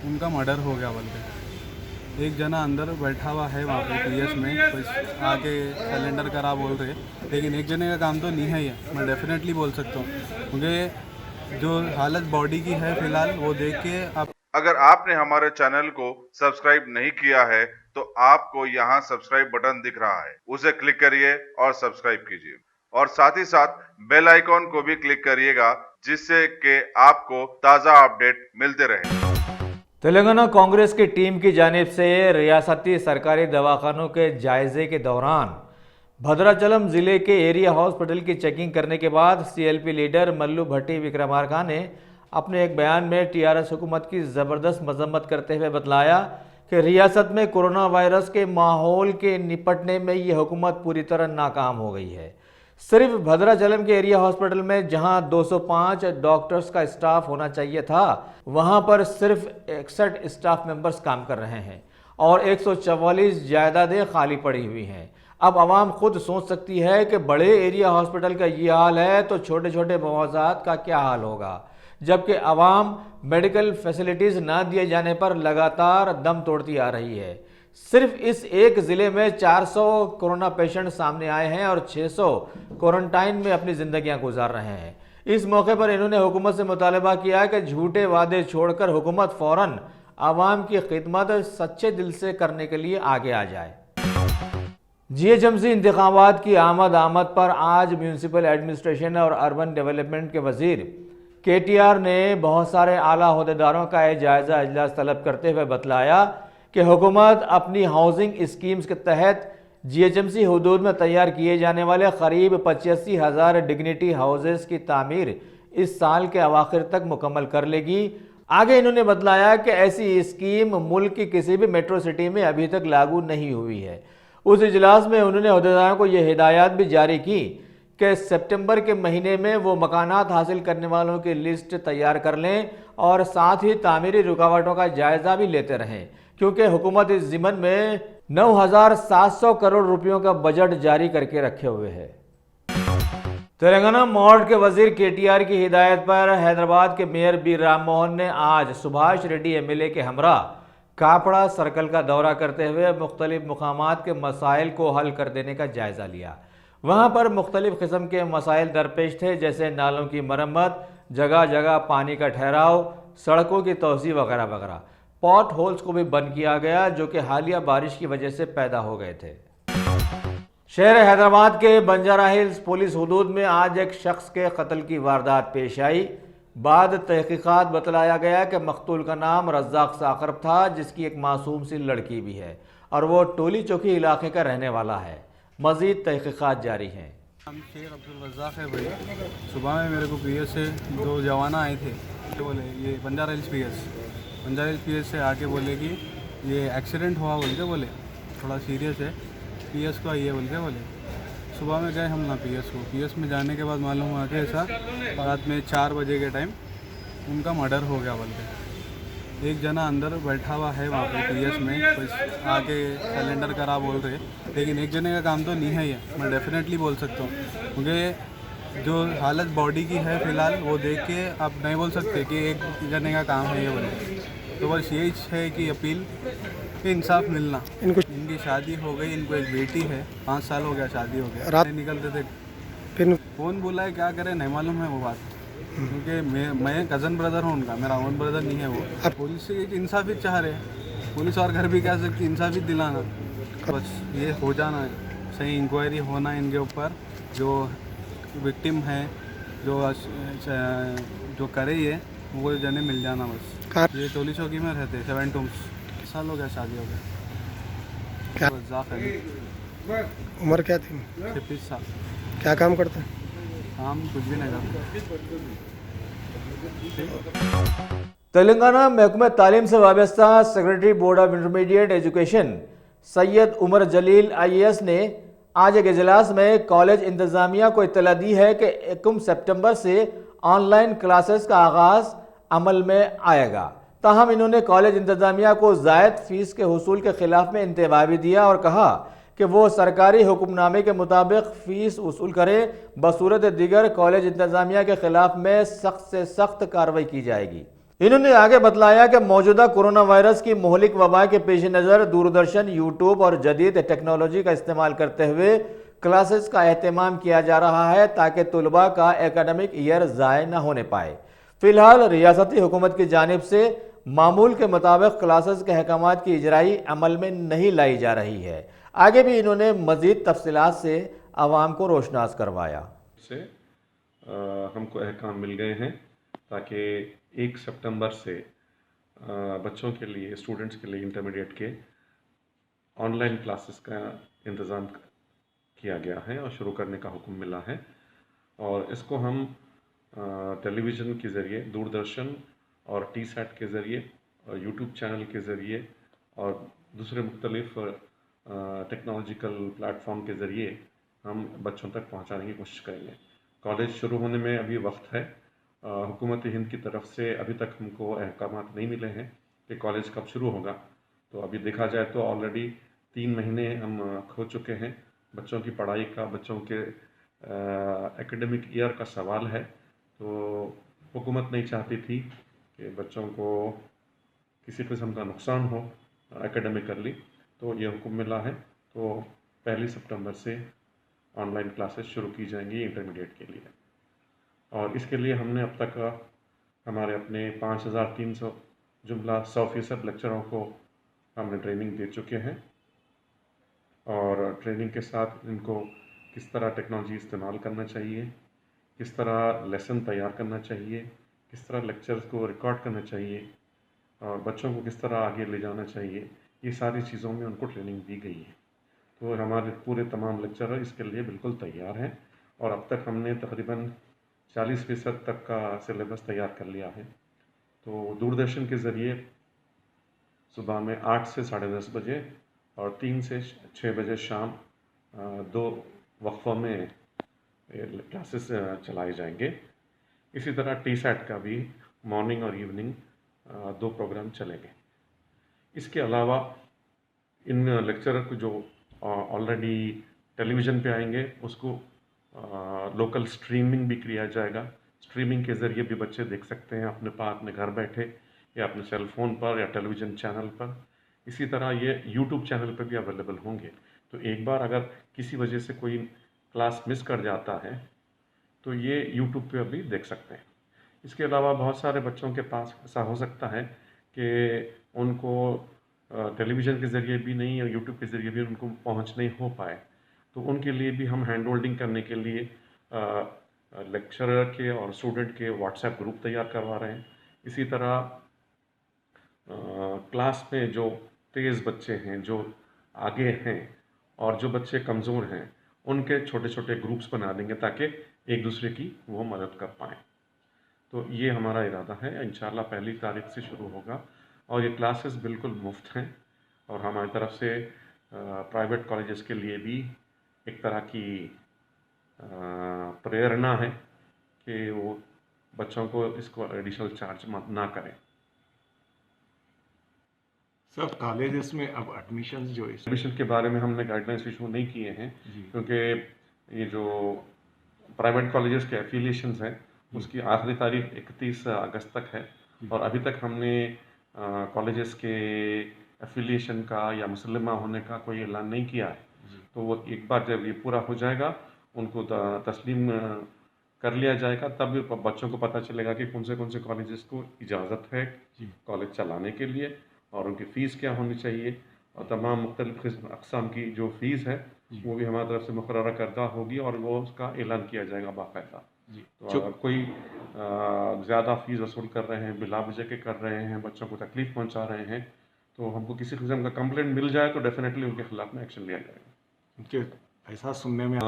उनका मर्डर हो गया बोलते। एक जना अंदर बैठा हुआ है वहाँ पे पीएस में, कुछ आके सिलेंडर करा बोल रहे, लेकिन एक जने का काम तो नहीं है ये, मैं डेफिनेटली बोल सकता हूँ, क्योंकि जो हालत बॉडी की है फिलहाल वो देख के आप। अगर आपने हमारे चैनल को सब्सक्राइब नहीं किया है तो आपको यहाँ सब्सक्राइब बटन दिख रहा है, उसे क्लिक करिए और सब्सक्राइब कीजिए और साथ ही साथ बेल आइकॉन को भी क्लिक करिएगा, जिससे कि आपको ताज़ा अपडेट मिलते रहे। तेलंगाना कांग्रेस की टीम की जानिब से रियासती सरकारी दवाखानों के जायजे के दौरान भद्राचलम जिले के एरिया हॉस्पिटल की चेकिंग करने के बाद सीएलपी लीडर मल्लू भट्टी विक्रमार्का ने अपने एक बयान में टीआरएस हुकूमत की ज़बरदस्त मजम्मत करते हुए बतलाया कि रियासत में कोरोना वायरस के माहौल के निपटने में ये हुकूमत पूरी तरह नाकाम हो गई है। सिर्फ भद्राचलम के एरिया हॉस्पिटल में जहां 205 डॉक्टर्स का स्टाफ होना चाहिए था, वहां पर सिर्फ 61 स्टाफ मेंबर्स काम कर रहे हैं और 144 जायदादें खाली पड़ी हुई हैं। अब आवाम खुद सोच सकती है कि बड़े एरिया हॉस्पिटल का ये हाल है तो छोटे छोटे मुआवजात का क्या हाल होगा, जबकि आवाम मेडिकल फैसिलिटीज़ ना दिए जाने पर लगातार दम तोड़ती आ रही है। सिर्फ इस एक ज़िले में 400 कोरोना पेशेंट सामने आए हैं और 600 क्वारंटाइन में अपनी ज़िंदगियां गुजार रहे हैं। इस मौके पर इन्होंने हुकूमत से मुतालबा किया कि झूठे वादे छोड़कर हुकूमत फ़ौरन आवाम की खिदमत सच्चे दिल से करने के लिए आगे आ जाए। जीएचएमसी इंतखाबात की आमद पर आज म्यूनसिपल एडमिनिस्ट्रेशन और अर्बन डेवलपमेंट के वजीर केटीआर ने बहुत सारे आला अहदेदारों का जायज़ा इजलास तलब करते हुए बतलाया कि हुकूमत अपनी हाउसिंग स्कीम्स के तहत जीएचएमसी हुदूद में तैयार किए जाने वाले करीब 85,000 डिग्निटी हाउसेस की तामीर इस साल के अवाखिर तक मुकम्मल कर लेगी। आगे इन्होंने बतलाया कि ऐसी स्कीम मुल्क की किसी भी मेट्रो सिटी में अभी तक लागू नहीं हुई है। उस इजलास में उन्होंने अहदेदारों को यह हिदायत भी जारी की कि सितंबर के महीने में वो मकानात हासिल करने वालों की लिस्ट तैयार कर लें और साथ ही तामीरी रुकावटों का जायज़ा भी लेते रहें, क्योंकि हुकूमत इस ज़िमन में 9,700 करोड़ रुपयों का बजट जारी करके रखे हुए है। तेलंगाना मॉड के वजीर केटीआर की हिदायत पर हैदराबाद के मेयर बी राम मोहन ने आज सुभाष रेड्डी एमएलए के हमरा कापड़ा सर्कल का दौरा करते हुए मुख्तलिफ मुकामात के मसाइल को हल कर देने का जायज़ा लिया। वहाँ पर मुख्तलिफ किस्म के मसाइल दरपेश थे, जैसे नालों की मरम्मत, जगह जगह पानी का ठहराव, सड़कों की तोसी वगैरह वगैरह। पॉट होल्स को भी बंद किया गया जो कि हालिया बारिश की वजह से पैदा हो गए थे। शहर हैदराबाद के बंजारा हिल्स पुलिस हुदूद में आज एक शख्स के कत्ल की वारदात पेश आई। बाद तहकीकात बतलाया गया कि मकतूल का नाम रज़ाक साकरब था, जिसकी एक मासूम सी लड़की भी है और वो टोली चौकी इलाके का रहने वाला है। मज़ीद तहकीकात जारी हैं। शेर अब्दुल रज़ाक है भाई। सुबह में मेरे को पीएस से 2 जवान आए थे, तो बोले ये बंजारा हिल्स पीएस से आके बोले कि ये एक्सीडेंट हुआ बोल के, बोले थोड़ा सीरियस है, पीएस को आइए बोल के बोले। सुबह में गए हम ना पीएस में जाने के बाद मालूम हुआ कि ऐसा रात में 4 बजे के टाइम उनका मर्डर हो गया बोलते। एक जना अंदर बैठा हुआ है वहाँ पे पीएस में, कुछ आके सिलेंडर करा बोल रहे, लेकिन एक जने का काम तो नहीं है ये, मैं डेफिनेटली बोल सकता हूँ, क्योंकि जो हालत बॉडी की है फिलहाल वो देख के आप नहीं बोल सकते कि एक जने का काम है ये बोले। तो बस यही है कि अपील कि इंसाफ मिलना। इनकी शादी हो गई, इनको एक बेटी है, 5 साल हो गया शादी हो गया। रात निकलते थे, फिर कौन बोला है क्या करे नहीं मालूम है वो बात, क्योंकि मैं कज़न ब्रदर हूँ उनका, मेरा ओन ब्रदर नहीं है वो। अब पुलिस से इंसाफ ही चाह रहे हैं, पुलिस और घर भी कह सकती इंसाफ ही दिलाना, बस ये हो जाना है, सही इंक्वायरी होना इनके ऊपर, जो विक्टिम है जो करे ये वो जने मिल जाना बस। ये टोली चौकी में रहते 7 साल हो गया शादी हो गया। रज़ाक अली। उम्र क्या थी? 26 साल। क्या काम करते हैं? काम कुछ भी नहीं करते। तेलंगाना महकमा तालीम से वाबस्ता secretary board of intermediate education Syed Umar Jalil IAS ने आज एक इजलास में कॉलेज इंतज़ामिया को इत्तला दी है कि 1 सितंबर से ऑनलाइन क्लासेस का आगाज़ अमल में आएगा। ताहम इन्होंने कॉलेज इंतज़ामिया को ज़ायद फ़ीस के हुसूल के ख़िलाफ़ में इंतबा भी दिया और कहा कि वो सरकारी हुक्मनामे के मुताबिक फ़ीस वसूल करे, बसूरत दीगर कॉलेज इंतज़ामिया के ख़िलाफ़ में सख्त से सख्त कार्रवाई की जाएगी। इन्होंने आगे बतलाया कि मौजूदा कोरोना वायरस की मोहलिक वबा के पेश नज़र दूरदर्शन, यूट्यूब और जदीद टेक्नोलॉजी का इस्तेमाल करते हुए क्लासेस का एहतमाम किया जा रहा है ताकि तलबा का एकेडमिक ईयर ज़ाय न होने पाए। फिलहाल रियासती हुकूमत की जानिब से मामूल के मुताबिक क्लासेस के अहकाम की इजराई अमल में नहीं लाई जा रही है। आगे भी इन्होंने मज़ीद तफसीलात से आवाम को रोशनास करवाया। से हमको अहकाम मिल गए हैं ताकि 1 सितंबर से बच्चों के लिए, स्टूडेंट्स के लिए इंटरमीडिएट के ऑनलाइन क्लासेस का इंतज़ाम किया गया है और शुरू करने का हुक्म मिला है। और इसको हम टेलीविज़न के ज़रिए, दूरदर्शन और टीसैट के ज़रिए और यूट्यूब चैनल के ज़रिए और दूसरे मुख्तलिफ टेक्नोलॉजिकल प्लेटफॉर्म के ज़रिए हम बच्चों तक पहुंचाने की कोशिश करेंगे। कॉलेज शुरू होने में अभी वक्त है। हुकूमत हिंद की तरफ से अभी तक हमको अहकाम नहीं मिले हैं कि कॉलेज कब शुरू होगा। तो अभी देखा जाए तो ऑलरेडी 3 महीने हम खो चुके हैं। बच्चों की पढ़ाई का, बच्चों के एकेडमिक ईयर का सवाल है। तो हुकूमत नहीं चाहती थी कि बच्चों को किसी किस्म का नुकसान हो एकेडमिकली, तो ये हुक्म मिला है। तो 1 सितंबर से ऑनलाइन क्लासेस शुरू की जाएंगी इंटरमीडिएट के लिए। और इसके लिए हमने अब तक हमारे अपने 5300 जुमला 100% लेक्चरों को हमने ट्रेनिंग दे चुके हैं। और ट्रेनिंग के साथ इनको किस तरह टेक्नोलॉजी इस्तेमाल करना चाहिए, किस तरह लेसन तैयार करना चाहिए, किस तरह लेक्चर्स को रिकॉर्ड करना चाहिए और बच्चों को किस तरह आगे ले जाना चाहिए, ये सारी चीज़ों में उनको ट्रेनिंग दी गई है। तो हमारे पूरे तमाम लेक्चरर इसके लिए बिल्कुल तैयार हैं। और अब तक हमने तकरीबन 40% तक का सिलेबस तैयार कर लिया है। तो दूरदर्शन के ज़रिए सुबह में 8 से 10:30 बजे और 3 से 6 बजे शाम 2 वक्फ़ों में क्लासेस चलाए जाएंगे। इसी तरह टीसैट का भी मॉर्निंग और इवनिंग 2 प्रोग्राम चलेंगे। इसके अलावा इन लेक्चरर को जो ऑलरेडी टेलीविज़न पे आएंगे उसको लोकल स्ट्रीमिंग भी किया जाएगा। स्ट्रीमिंग के ज़रिए भी बच्चे देख सकते हैं अपने पास, अपने घर बैठे या अपने सेल फ़ोन पर या टेलीविज़न चैनल पर। इसी तरह ये यूट्यूब चैनल पर भी अवेलेबल होंगे। तो एक बार अगर किसी वजह से कोई क्लास मिस कर जाता है तो ये यूट्यूब पे भी देख सकते हैं। इसके अलावा बहुत सारे बच्चों के पास ऐसा हो सकता है कि उनको टेलीविज़न के ज़रिए भी नहीं और यूट्यूब के ज़रिए भी उनको पहुंच नहीं हो पाए, तो उनके लिए भी हम हैंड होल्डिंग करने के लिए लेक्चरर के और स्टूडेंट के व्हाट्सएप ग्रुप तैयार करवा रहे हैं। इसी तरह क्लास में जो तेज़ बच्चे हैं, जो आगे हैं और जो बच्चे कमज़ोर हैं, उनके छोटे छोटे ग्रुप्स बना देंगे ताकि एक दूसरे की वो मदद कर पाएँ। तो ये हमारा इरादा है। इंशाल्लाह 1 तारीख से शुरू होगा और ये क्लासेस बिल्कुल मुफ्त हैं। और हमारी तरफ से प्राइवेट कॉलेजेस के लिए भी एक तरह की प्रेरणा है कि वो बच्चों को इसको एडिशनल चार्ज ना करें। सर, कॉलेजेस में अब एडमिशन एडमिशन के बारे में हमने गाइडलाइंस इशू नहीं किए हैं क्योंकि ये जो प्राइवेट कॉलेजेस के एफिलिएशंस हैं उसकी आखिरी तारीख 31 अगस्त तक है। और अभी तक हमने कॉलेजेस के एफिलिएशन का या मुसल्लमा होने का कोई ऐलान नहीं किया है। तो वो एक बार जब ये पूरा हो जाएगा उनको तस्लीम कर लिया जाएगा, तब बच्चों को पता चलेगा कि कौन से कॉलेजेस को इजाज़त है कॉलेज चलाने के लिए और उनकी फ़ीस क्या होनी चाहिए और तमाम मुख्तलिफ़ अक़साम की जो फ़ीस है वो भी हमारी तरफ से मुकर्रर करदा होगी और वो उसका ऐलान किया जाएगा बाकायदा। तो अगर कोई ज़्यादा फ़ीस वसूल कर रहे हैं, बिला वजह के कर रहे हैं, बच्चों को तकलीफ़ पहुंचा रहे हैं, तो हमको किसी किस्म का कंप्लेंट मिल जाए तो डेफिनेटली उनके ख़िलाफ़ में एक्शन लिया जाएगा। ऐसा सुनने में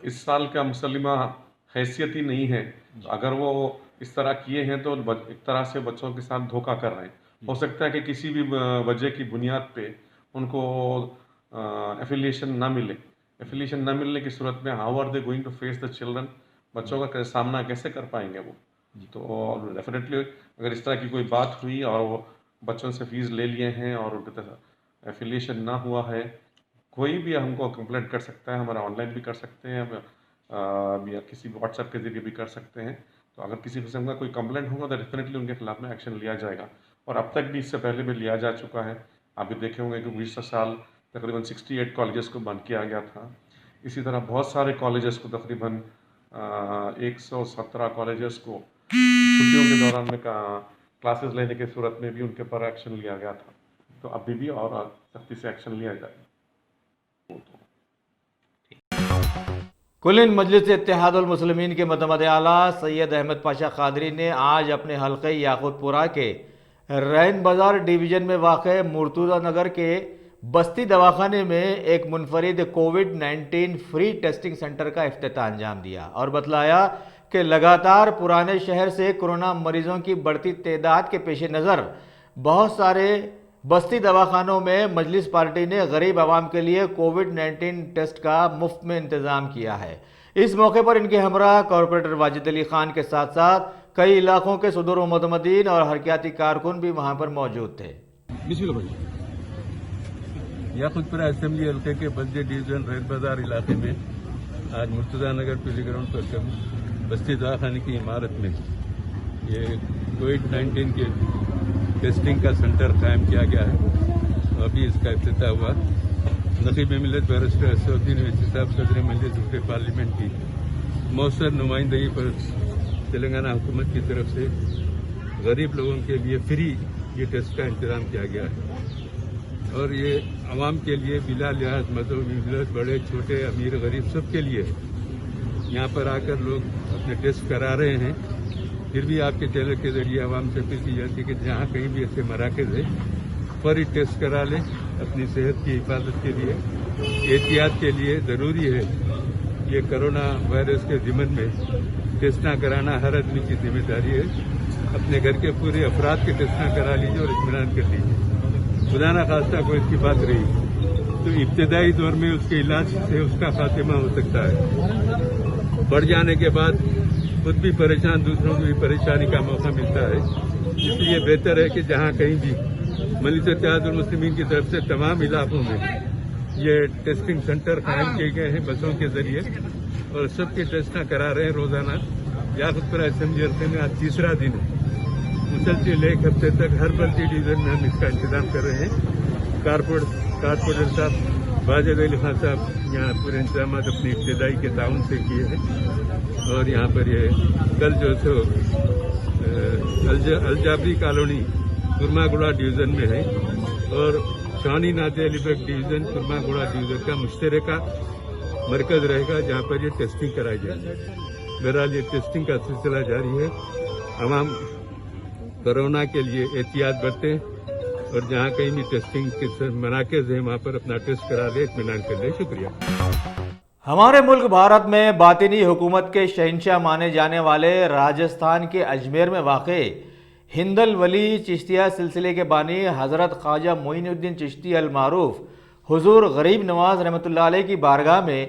इस साल का मुसल्लिमा हैसियत ही नहीं है। अगर वो इस तरह किए हैं तो एक तरह से बच्चों के साथ धोखा कर रहे हैं। हो सकता है कि किसी भी वजह की बुनियाद पे उनको एफिलिएशन ना मिले। एफिलिएशन ना मिलने की सूरत में how are they going to face the children, बच्चों का सामना कैसे कर पाएंगे वो। तो डेफिनेटली अगर इस तरह की कोई बात हुई और वो बच्चों से फ़ीस ले लिए हैं और उनके एफिलिएशन ना हुआ है, कोई भी हमको कंप्लेंट कर सकता है। हमारा ऑनलाइन भी कर सकते हैं या किसी व्हाट्सएप के ज़रिए भी कर सकते हैं। तो अगर किसी किस्म का कोई कंप्लेंट होगा तो डेफिनेटली उनके खिलाफ में एक्शन लिया जाएगा। और अब तक भी इससे पहले भी लिया जा चुका है। आप भी देखे होंगे कि पिछले साल तकरीबन 68 कॉलेजेस को बंद किया गया था। इसी तरह बहुत सारे कॉलेजेस को तकरीबन 117 कॉलेजेस को छुट्टियों के दौरान में क्लासेस लेने की सूरत में भी उनके ऊपर एक्शन लिया गया था। तो अभी भी और सख्ती से एक्शन लिया जाएगा। कुलिन मजलिस इत्तेहादुल मुस्लिमीन के मतमद आला सैयद अहमद पाशा कादरी ने आज अपने हल्के याकूतपुरा के रैन बाजार डिवीजन में वाक़ मुर्तुज़ा नगर के बस्ती दवाखाने में एक मुनफरिद कोविड-19 फ्री टेस्टिंग सेंटर का इफ्तिताह अंजाम दिया और बतलाया कि लगातार पुराने शहर से कोरोना मरीजों की बढ़ती तादाद के पेश नज़र बहुत सारे बस्ती दवाखानों में मजलिस पार्टी ने गरीब आवाम के लिए कोविड-19 टेस्ट का मुफ्त में इंतज़ाम किया है। इस मौके पर इनके हमरा कॉरपोरेटर वाजिद अली खान के साथ साथ कई इलाकों के सदर व मुतमदीन और हरकियाती कारकुन भी वहां पर मौजूद थे। याकूतपुरा असेंबली हल्के के बस्ती डिवीजन रेल बाजार इलाके में आज मुर्तुज़ा नगर पीली ग्राउंड पर बस्ती दवाखाने की इमारत में ये कोविड-19 के टेस्टिंग का सेंटर कायम किया गया है। अभी इसका इफ्तिताह हुआ। नकीब मिल्लत बैरिस्टर असदुद्दीन ओवैसी साहब सदर मजलिस दूसरे पार्लियामेंट की मौसर नुमाइंदगी पर तेलंगाना हुकूमत की तरफ से गरीब लोगों के लिए फ्री ये टेस्ट का इंतजाम किया गया है और ये आवाम के लिए बिला लिहाज मजहब मिल्लत बड़े छोटे अमीर गरीब सब के लिए यहाँ पर आकर लोग अपने टेस्ट करा रहे हैं। फिर भी आपके चैनल के जरिए आवाम से अपील की जाती है कि जहाँ कहीं भी ऐसे मराकज़ है फौरी टेस्ट करा लें। अपनी सेहत की हिफाजत के लिए एहतियात के लिए ज़रूरी है। ये कोरोना वायरस के ज़िमन में टेस्ट ना कराना हर आदमी की जिम्मेदारी है। अपने घर के पूरे अफराद के टेस्ट ना करा लीजिए और इत्मीनान कर लीजिए। खुदा ना खास्ता कोई इसकी बात रही तो इब्तदाई दौर में उसके इलाज से उसका खात्मा हो सकता है। बढ़ जाने के बाद खुद भी परेशान दूसरों को भी परेशानी का मौका मिलता है। इसलिए बेहतर है कि जहाँ कहीं भी मजलिस इत्तेहादुल मुस्लिमीन की तरफ से तमाम इलाकों में ये टेस्टिंग सेंटर कायम किए गए हैं बसों के जरिए और सबके टेस्ट करा रहे हैं रोजाना। याकूतपुरा असेंबली हल्के में आज तीसरा दिन है। मुसलसिल एक हफ्ते तक हर बस्ती डिवीजन में हम इसका इंतजाम कर रहे हैं। कारपोरेटर साहब वाजिद अली खान साहब यहाँ पूरे इंतजाम अपनी इब्तदाई के ताउन से किए हैं और यहाँ पर ये कल जो सो अलजाबरी कॉलोनी कुरमागुड़ा डिवीजन में है और शानी नाते अलीबेग डिवीजन कुरमागुड़ा डिवीजन का मुश्तरका मरकज रहेगा जहाँ पर ये टेस्टिंग कराई जाएगी। बहरहाल ये टेस्टिंग का सिलसिला जारी है। तमाम कोरोना के लिए एहतियात बरतें और जहाँ कहीं भी टेस्टिंग के मराकज़ है वहाँ पर अपना टेस्ट करा ले, इत्मीनान कर ले। शुक्रिया। हमारे मुल्क भारत में बातिनी हुकूमत के शहंशाह माने जाने वाले राजस्थान के अजमेर में वाक़े हिंदल वली चिश्तिया सिलसिले के बानी हज़रत ख्वाजा मोइनुद्दीन चिश्ती अल मारूफ हुजूर गरीब नवाज रहमतुल्लाह अलैह की बारगाह में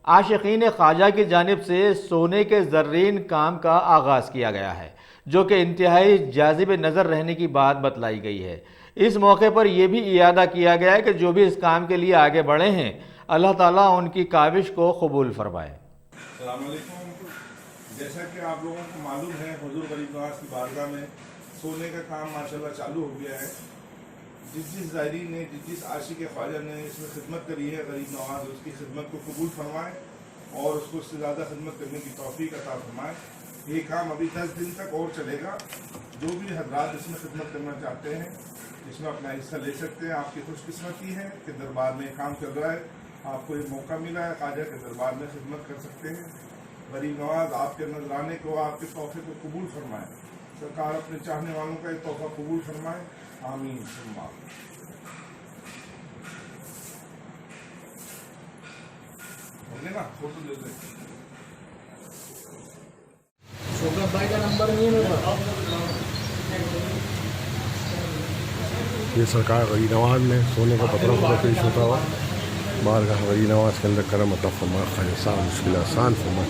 आशिकीन ख्वाजा की जानिब से सोने के ज़र्रीन काम का आगाज़ किया गया है, जो कि इंतहाई जाज़िब नज़र रहने की बात बतलाई गई है। इस मौके पर यह भी इयादा किया गया है कि जो भी इस काम के लिए आगे बढ़े हैं अल्लाह ताला उनकी काविश को कबूल फरमाए। अस्सलाम वालेकुम। जैसा कि आप लोगों को मालूम है, हुजूर गरीब नवाज की बारगाह में सोने का काम माशाल्लाह चालू हो गया है। जिस ज़ायरीन ने जिस आशिक ख्वाजा ने इसमें खिदमत करी है गरीब नवाज उसकी खिदमत को कबूल फरमाए और उसको उससे ज़्यादा खिदमत करने की तौफीक अता फरमाए। ये काम अभी 10 दिन तक और चलेगा। जो भी हज़रात इसमें खिदमत करना चाहते हैं इसमें अपना हिस्सा ले सकते हैं। आपकी खुशकिस्मती है कि दरबार में काम चल रहा है, आपको ये मौका मिला है, ख्वाजा के दरबार में खिदमत कर सकते हैं। गरीब नवाज आपके नजराने को, आपके तोहफे को कबूल फरमाए। सरकार अपने चाहने वालों का ये तोहफा कबूल फरमाए। आमीन। ना फोटो ले लें। ये सरकार गरीब नवाज में सोने का पत्रों को पेश होता हुआ बारगाह गरीब नवाज के अंदर करम अता फरमा, ख्वाजा साहब मुश्किल आसान फरमा।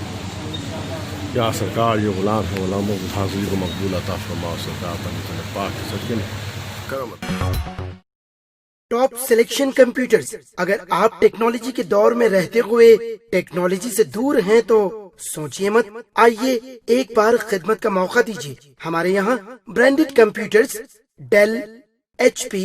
या सरकार ये गुलाम है, गुलामों की हाजिरी को मकबूल अता फरमा और सरकार पर पाक सदके में करम। Top selection computers. अगर आप टेक्नोलॉजी के दौर में रहते हुए टेक्नोलॉजी से दूर हैं तो सोचिए मत, आइए एक बार खिदमत का मौका दीजिए। हमारे यहाँ branded computers, Dell, HP,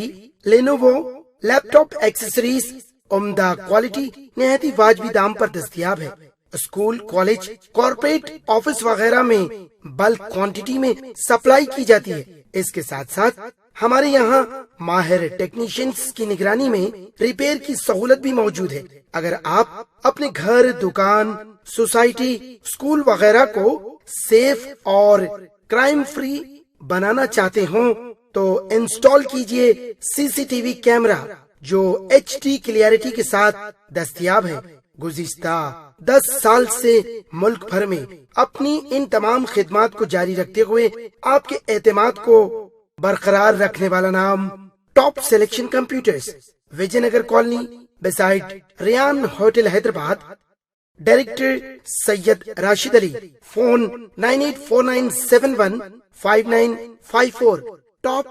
Lenovo, laptop accessories उम्दा क्वालिटी निहायत ही वाजबी दाम पर दस्तयाब है। स्कूल, कॉलेज, कॉर्पोरेट, ऑफिस वगैरह में बल्क क्वांटिटी में सप्लाई की जाती है। इसके साथ साथ हमारे यहाँ माहिर टेक्नीशियंस की निगरानी में रिपेयर की सहूलत भी मौजूद है। अगर आप अपने घर, दुकान, सोसाइटी, स्कूल वगैरह को सेफ और क्राइम फ्री बनाना चाहते हो तो इंस्टॉल कीजिए CCTV कैमरा जो HD क्लियरिटी के साथ दस्तयाब है। गुज़िश्ता 10 साल से मुल्क भर में अपनी इन तमाम खिदमात को जारी रखते हुए आपके एतमाद को बरकरार रखने वाला नाम top selection computers, Vijayanagar colony beside Riyan hotel, Hyderabad. Director Syed Rashid Ali. Phone 9849715954। Top